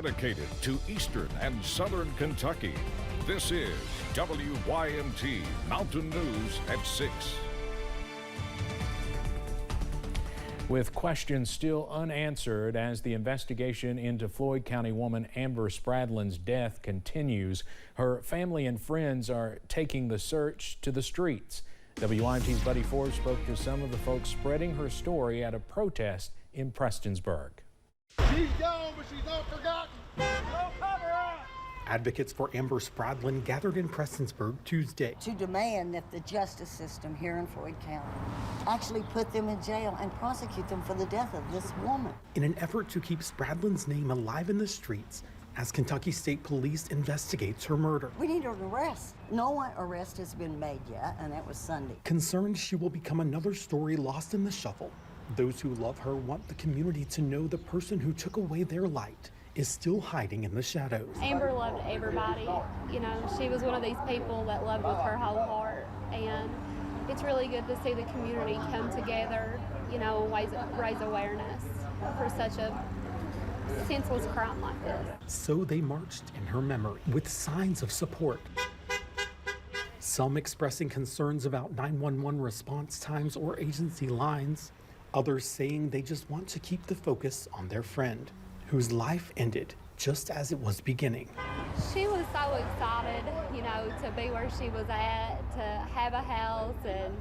Dedicated to Eastern and Southern Kentucky, this is WYMT Mountain News at 6. With questions still unanswered as the investigation into Floyd County woman Amber Spradlin's death continues, her family and friends are taking the search to the streets. WYMT's Buddy Ford spoke to some of the folks spreading her story at a protest in Prestonsburg. She's gone, but she's not forgotten. Don't cover up. Advocates for Amber Spradlin gathered in Prestonsburg Tuesday to demand that the justice system here in Floyd County actually put them in jail and prosecute them for the death of this woman. In an effort to keep Spradlin's name alive in the streets as Kentucky State Police investigates her murder. We need an arrest. No arrest has been made yet, and that was Sunday. Concerned she will become another story lost in the shuffle, those who love her want the community to know the person who took away their light is still hiding in the shadows. Amber loved everybody. You know, she was one of these people that loved with her whole heart. And it's really good to see the community come together, you know, raise awareness for such a senseless crime like this. So they marched in her memory with signs of support. Some expressing concerns about 911 response times or agency lines. Others saying they just want to keep the focus on their friend, whose life ended just as it was beginning. She was so excited, you know, to be where she was at, to have a house and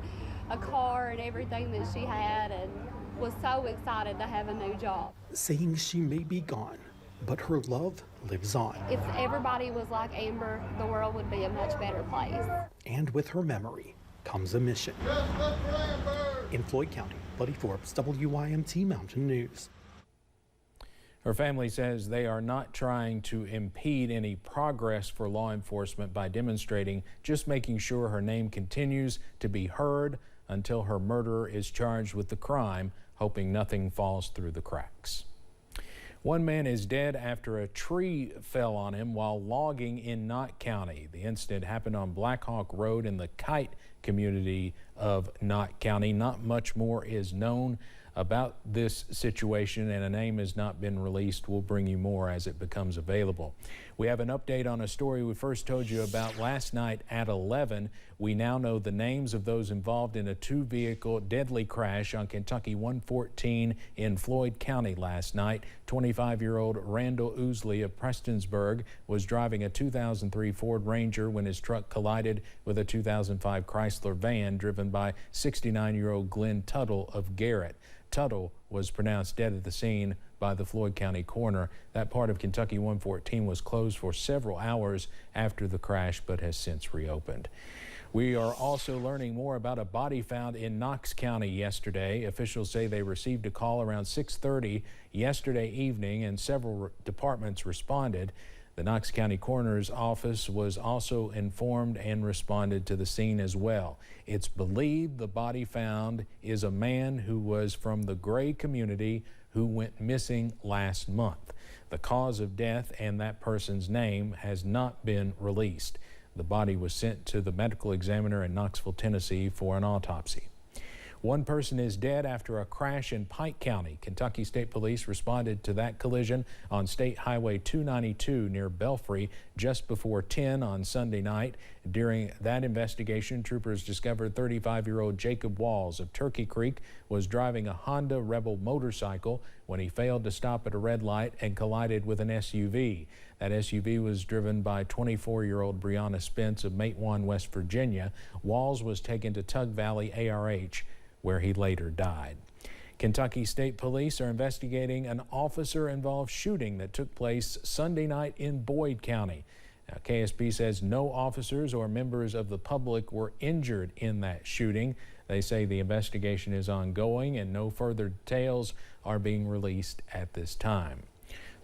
a car and everything that she had, and was so excited to have a new job. Saying she may be gone, but her love lives on. If everybody was like Amber, the world would be a much better place. And with her memory comes a mission. In Floyd County, Buddy Forbes, WYMT Mountain News. Her family says they are not trying to impede any progress for law enforcement by demonstrating, just making sure her name continues to be heard until her murderer is charged with the crime, hoping nothing falls through the cracks. One man is dead after a tree fell on him while logging in Knott County. The incident happened on Black Hawk Road in the Kite community of Knott County. Not much more is known about this situation, and a name has not been released. We'll bring you more as it becomes available. We have an update on a story we first told you about last night at 11. We now know the names of those involved in a two-vehicle deadly crash on Kentucky 114 in Floyd County last night. 25-year-old Randall Ousley of Prestonsburg was driving a 2003 Ford Ranger when his truck collided with a 2005 Chrysler van driven by 69-year-old Glenn Tuttle of Garrett. Tuttle was pronounced dead at the scene by the Floyd County coroner. That part of Kentucky 114 was closed for several hours after the crash, but has since reopened. We are also learning more about a body found in Knox County yesterday. Officials say they received a call around 6:30 yesterday evening, and several departments responded. The Knox County Coroner's Office was also informed and responded to the scene as well. It's believed the body found is a man who was from the Gray community who went missing last month. The cause of death and that person's name has not been released. The body was sent to the medical examiner in Knoxville, Tennessee for an autopsy. One person is dead after a crash in Pike County. Kentucky State Police responded to that collision on State Highway 292 near Belfry just before 10 on Sunday night. During that investigation, troopers discovered 35-year-old Jacob Walls of Turkey Creek was driving a Honda Rebel motorcycle when he failed to stop at a red light and collided with an SUV. That SUV was driven by 24-year-old Brianna Spence of Matewan, West Virginia. Walls was taken to Tug Valley ARH, where he later died. Kentucky State Police are investigating an officer-involved shooting that took place Sunday night in Boyd County. Now, KSP says no officers or members of the public were injured in that shooting. They say the investigation is ongoing and no further details are being released at this time.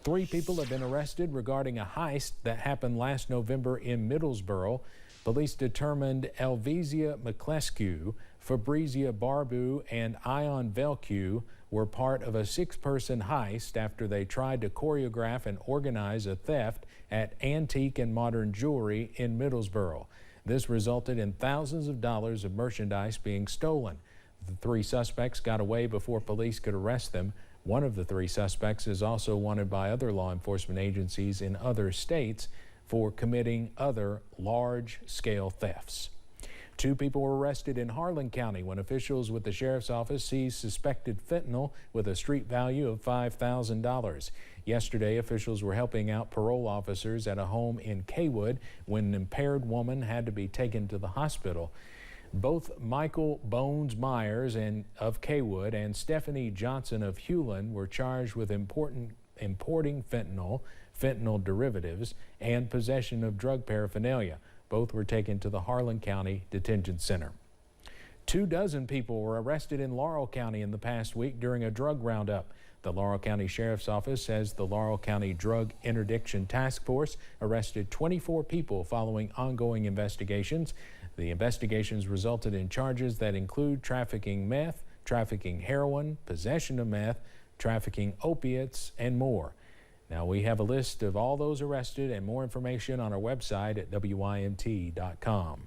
3 people have been arrested regarding a heist that happened last November in Middlesboro. Police determined Elvisia McClescu, Fabrizia Barbu, and Ion Velcu were part of a 6-person heist after they tried to choreograph and organize a theft at Antique and Modern Jewelry in Middlesboro. This resulted in thousands of dollars of merchandise being stolen. The 3 suspects got away before police could arrest them. One of the 3 suspects is also wanted by other law enforcement agencies in other states for committing other large-scale thefts. 2 people were arrested in Harlan County when officials with the sheriff's office seized suspected fentanyl with a street value of $5,000. Yesterday, officials were helping out parole officers at a home in Kaywood when an impaired woman had to be taken to the hospital. Both Michael Bones Myers of Kaywood and Stephanie Johnson of Hewlin were charged with importing fentanyl, fentanyl derivatives, and possession of drug paraphernalia. Both were taken to the Harlan County Detention Center. 24 people were arrested in Laurel County in the past week during a drug roundup. The Laurel County Sheriff's Office says the Laurel County Drug Interdiction Task Force arrested 24 people following ongoing investigations. The investigations resulted in charges that include trafficking meth, trafficking heroin, possession of meth, trafficking opiates, and more. Now, we have a list of all those arrested and more information on our website at WYMT.com.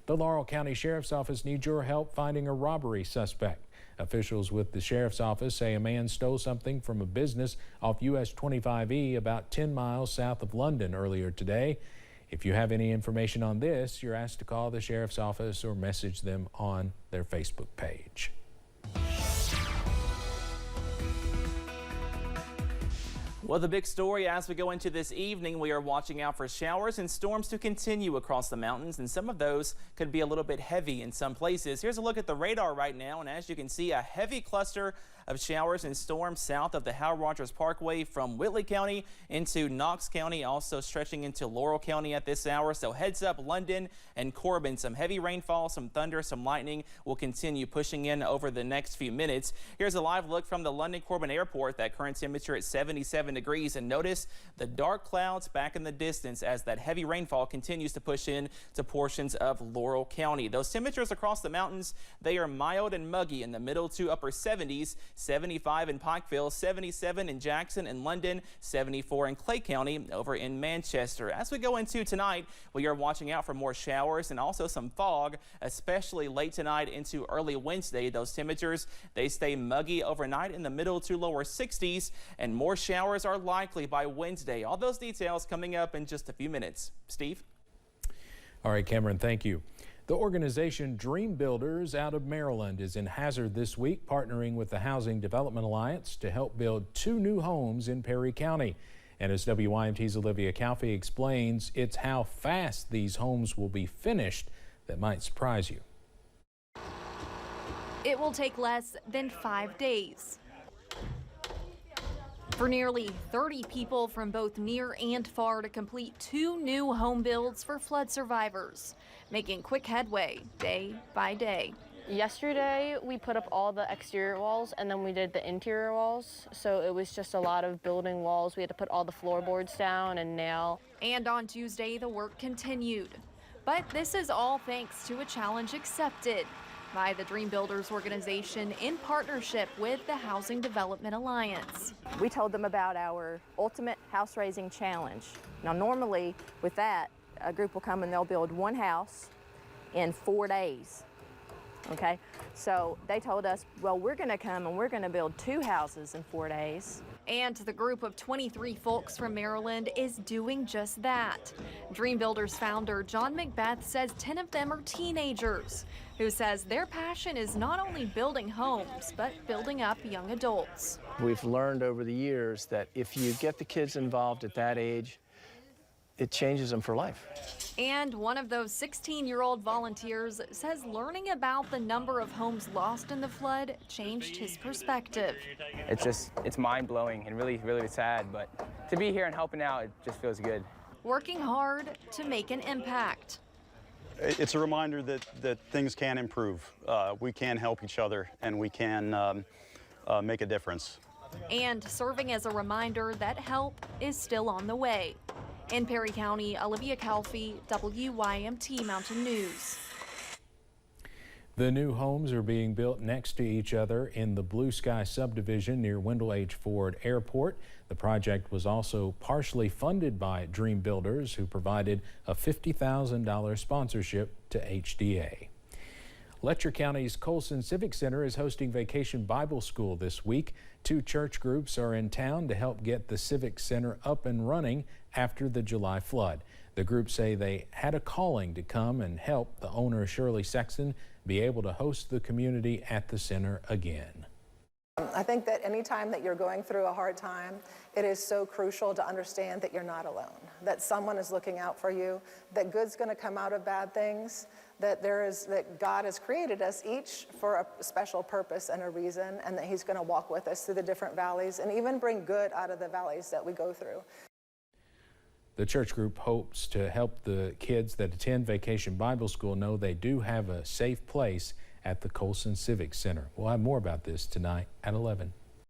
The Laurel County Sheriff's Office needs your help finding a robbery suspect. Officials with the Sheriff's Office say a man stole something from a business off US 25E about 10 miles south of London earlier today. If you have any information on this, you're asked to call the Sheriff's Office or message them on their Facebook page. Well, the big story as we go into this evening, we are watching out for showers and storms to continue across the mountains, and some of those could be a little bit heavy in some places. Here's a look at the radar right now, and as you can see, a heavy cluster of showers and storms south of the Hal Rogers Parkway from Whitley County into Knox County, also stretching into Laurel County at this hour. So heads up, London and Corbin. Some heavy rainfall, some thunder, some lightning will continue pushing in over the next few minutes. Here's a live look from the London Corbin Airport. That current temperature at 77 degrees. And notice the dark clouds back in the distance as that heavy rainfall continues to push in to portions of Laurel County. Those temperatures across the mountains, they are mild and muggy in the middle to upper 70s. 75 in Pikeville, 77 in Jackson and London, 74 in Clay County over in Manchester. As we go into tonight, we are watching out for more showers and also some fog, especially late tonight into early Wednesday. Those temperatures, they stay muggy overnight in the middle to lower 60s, and more showers are likely by Wednesday. All those details coming up in just a few minutes. Steve? All right, Cameron, thank you. The organization Dream Builders out of Maryland is in Hazard this week, partnering with the Housing Development Alliance to help build 2 new homes in Perry County. And as WYMT's Olivia Calfee explains, it's how fast these homes will be finished that might surprise you. It will take less than 5 days. For nearly 30 people from both near and far to complete 2 new home builds for flood survivors, making quick headway day by day. Yesterday we put up all the exterior walls and then we did the interior walls, so it was just a lot of building walls. We had to put all the floorboards down and nail. And on Tuesday the work continued, but this is all thanks to a challenge accepted by the Dream Builders organization in partnership with the Housing Development Alliance. We told them about our ultimate house raising challenge. Now normally with that, a group will come and they'll build 1 house in 4 days. Okay, so they told us, well, we're going to come and we're going to build 2 houses in 4 days. And the group of 23 folks from Maryland is doing just that. Dream Builders founder John Macbeth says 10 of them are teenagers, who says their passion is not only building homes, but building up young adults. We've learned over the years that if you get the kids involved at that age, it changes them for life. And one of those 16-year-old volunteers says learning about the number of homes lost in the flood changed his perspective. It's mind-blowing and really, really sad, but to be here and helping out, it just feels good. Working hard to make an impact. It's a reminder that things can improve. We can help each other and we can make a difference. And serving as a reminder that help is still on the way. In Perry County, Olivia Calfee, WYMT Mountain News. The new homes are being built next to each other in the Blue Sky subdivision near Wendell H. Ford Airport. The project was also partially funded by Dream Builders, who provided a $50,000 sponsorship to HDA. Letcher County's Colson Civic Center is hosting Vacation Bible School this week. 2 church groups are in town to help get the Civic Center up and running after the July flood. The groups say they had a calling to come and help the owner, Shirley Sexton, be able to host the community at the center again. I think that any time that you're going through a hard time, it is so crucial to understand that you're not alone, that someone is looking out for you, that good's going to come out of bad things, that God has created us each for a special purpose and a reason, and that He's going to walk with us through the different valleys and even bring good out of the valleys that we go through. The church group hopes to help the kids that attend Vacation Bible School know they do have a safe place at the Colson Civic Center. We'll have more about this tonight at 11.